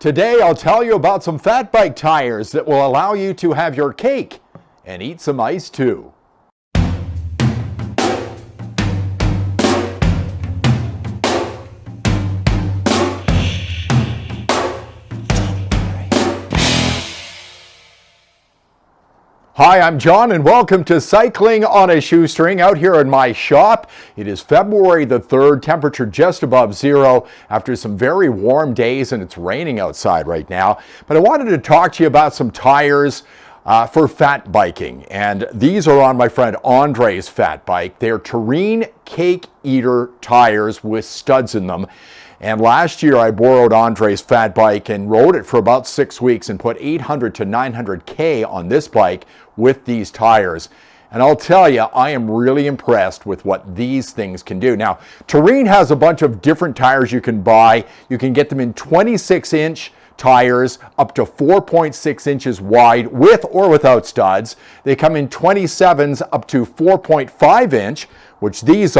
Today I'll tell you about some fat bike tires that will allow you to have your cake and eat some ice too. Hi, I'm John and welcome to Cycling on a Shoestring out here in my shop. It is February the 3rd, temperature just above zero after some very warm days, and it's raining outside right now. But I wanted to talk to you about some tires for fat biking, and these are on my friend Andre's fat bike. They're Terrene Cake Eater tires with studs in them. And last year I borrowed Andre's fat bike and rode it for about 6 weeks and put 800 to 900K on this bike with these tires. And I'll tell you, I am really impressed with what these things can do. Now, Terrene has a bunch of different tires you can buy. You can get them in 26-inch tires up to 4.6 inches wide with or without studs. They come in 27s up to 4.5 inch, which these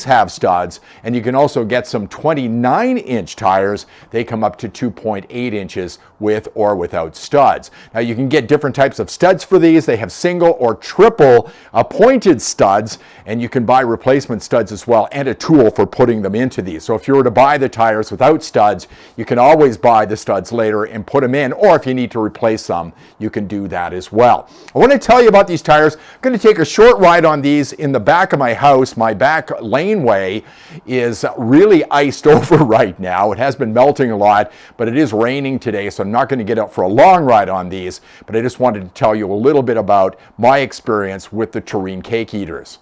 have studs, and you can also get some 29-inch tires. They come up to 2.8 inches with or without studs. Now you can get different types of studs for these. They have single or triple pointed studs, and you can buy replacement studs as well, and a tool for putting them into these. So if you were to buy the tires without studs, you can always buy the studs later and put them in, or if you need to replace them, you can do that as well. I want to tell you about these tires. I'm going to take a short ride on these in the back of my house. My back laneway is really iced over right now. It has been melting a lot, but it is raining today, so I'm not going to get out for a long ride on these, but I just wanted to tell you a little bit about my experience with the Terrene Cake Eaters.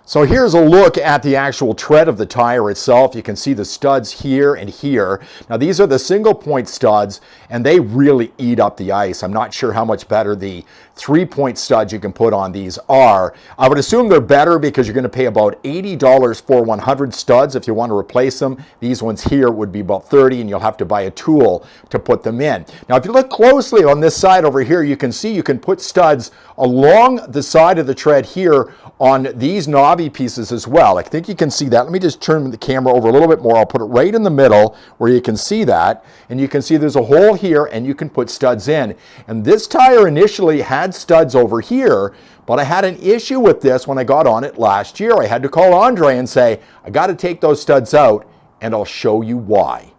So here's a look at the actual tread of the tire itself. You can see the studs here and here. Now these are the single point studs, and they really eat up the ice. I'm not sure how much better the 3-point studs you can put on these are. I would assume they're better because you're going to pay about $80 for 100 studs if you want to replace them. These ones here would be about $30, and you'll have to buy a tool to put them in. Now if you look closely on this side over here, you can see you can put studs along the side of the tread here on these knobby pieces as well. I think you can see that. Let me just turn the camera over a little bit more. I'll put it right in the middle where you can see that, and you can see there's a hole here and you can put studs in. And this tire initially had studs over here, but I had an issue with this when I got on it last year. I had to call Andre and say, I got to take those studs out, and I'll show you why.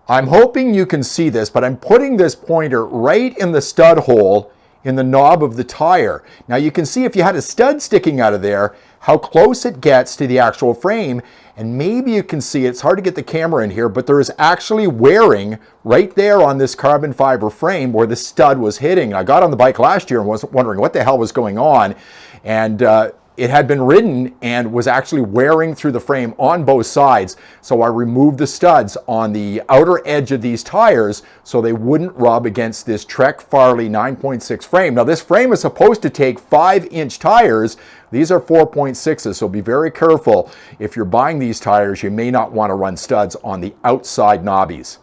I'm hoping you can see this, but I'm putting this pointer right in the stud hole in the knob of the tire. Now you can see if you had a stud sticking out of there, how close it gets to the actual frame, and maybe you can see, it's hard to get the camera in here, but there is actually wearing right there on this carbon fiber frame where the stud was hitting. I got on the bike last year and was wondering what the hell was going on, and it had been ridden and was actually wearing through the frame on both sides. So I removed the studs on the outer edge of these tires so they wouldn't rub against this Trek Farley 9.6 frame. Now this frame is supposed to take 5-inch tires. These are 4.6s, so be very careful. If you're buying these tires, you may not want to run studs on the outside knobbies.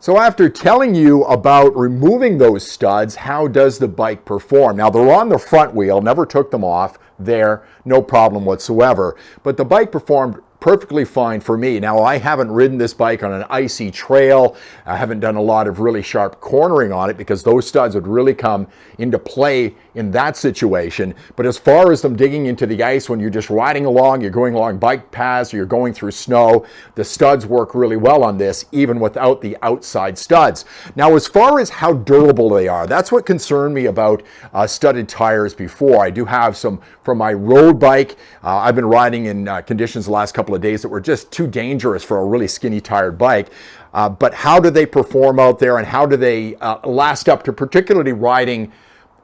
So after telling you about removing those studs, how does the bike perform? Now they're on the front wheel, never took them off, there, no problem whatsoever. But the bike performed perfectly fine for me. Now I haven't ridden this bike on an icy trail. I haven't done a lot of really sharp cornering on it because those studs would really come into play in that situation. But as far as them digging into the ice when you're just riding along, you're going along bike paths, or you're going through snow, the studs work really well on this, even without the outside studs. Now as far as how durable they are, that's what concerned me about studded tires before. I do have some from my road bike. I've been riding in conditions the last couple of days that were just too dangerous for a really skinny tired bike. But how do they perform out there, and how do they last up to particularly riding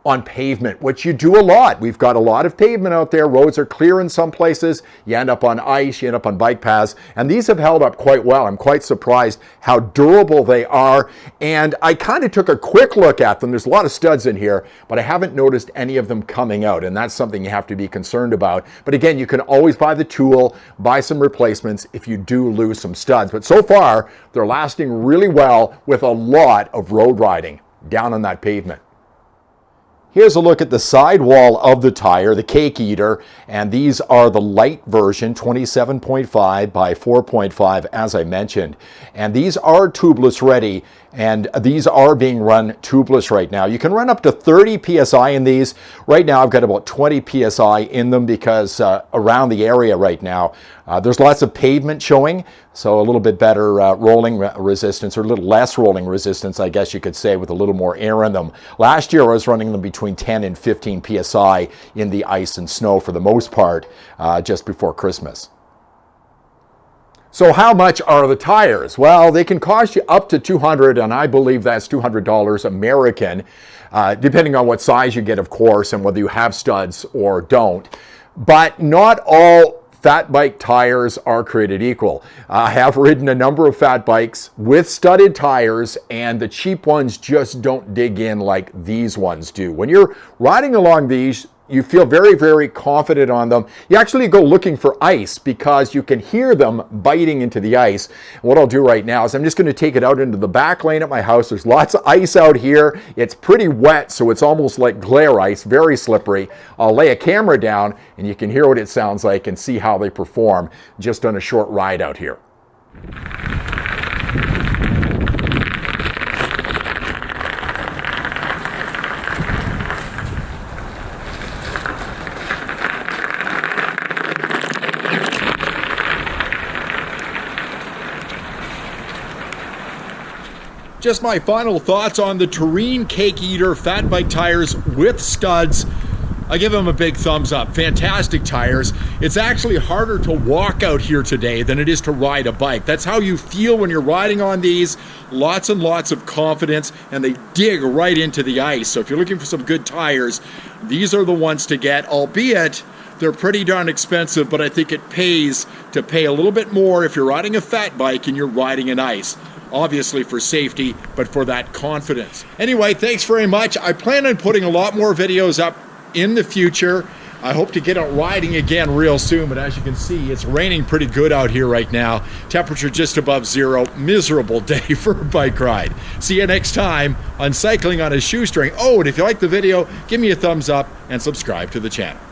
on pavement, which you do a lot. We've got a lot of pavement out there. Roads are clear in some places. You end up on ice, you end up on bike paths, and these have held up quite well. I'm quite surprised how durable they are, and I kind of took a quick look at them. There's a lot of studs in here, but I haven't noticed any of them coming out, and that's something you have to be concerned about. But again, you can always buy the tool, buy some replacements if you do lose some studs. But so far, they're lasting really well with a lot of road riding down on that pavement. Here's a look at the sidewall of the tire, the Cake Eater, and these are the light version, 27.5 by 4.5, as I mentioned. And these are tubeless ready, and these are being run tubeless right now. You can run up to 30 PSI in these. Right now I've got about 20 PSI in them because around the area right now, there's lots of pavement showing, so a little bit better rolling resistance, or a little less rolling resistance, I guess you could say, with a little more air in them. Last year I was running them between 10 and 15 PSI in the ice and snow for the most part, just before Christmas. So how much are the tires? Well, they can cost you up to $200, and I believe that's $200 American, depending on what size you get, of course, and whether you have studs or don't. But not all fat bike tires are created equal. I have ridden a number of fat bikes with studded tires, and the cheap ones just don't dig in like these ones do. When you're riding along these, you feel very, very confident on them. You actually go looking for ice because you can hear them biting into the ice. And what I'll do right now is I'm just going to take it out into the back lane at my house. There's lots of ice out here. It's pretty wet, so it's almost like glare ice, very slippery. I'll lay a camera down and you can hear what it sounds like and see how they perform just on a short ride out here. Just my final thoughts on the Terrene Cake Eater fat bike tires with studs. I give them a big thumbs up. Fantastic tires. It's actually harder to walk out here today than it is to ride a bike. That's how you feel when you're riding on these. Lots and lots of confidence, and they dig right into the ice. So if you're looking for some good tires, these are the ones to get, albeit they're pretty darn expensive, but I think it pays to pay a little bit more if you're riding a fat bike and you're riding an ice. Obviously for safety, but for that confidence. Anyway, thanks very much. I plan on putting a lot more videos up in the future. I hope to get out riding again real soon, but as you can see, it's raining pretty good out here right now. Temperature just above zero. Miserable day for a bike ride. See you next time on Cycling on a Shoestring. Oh, and if you like the video, give me a thumbs up and subscribe to the channel.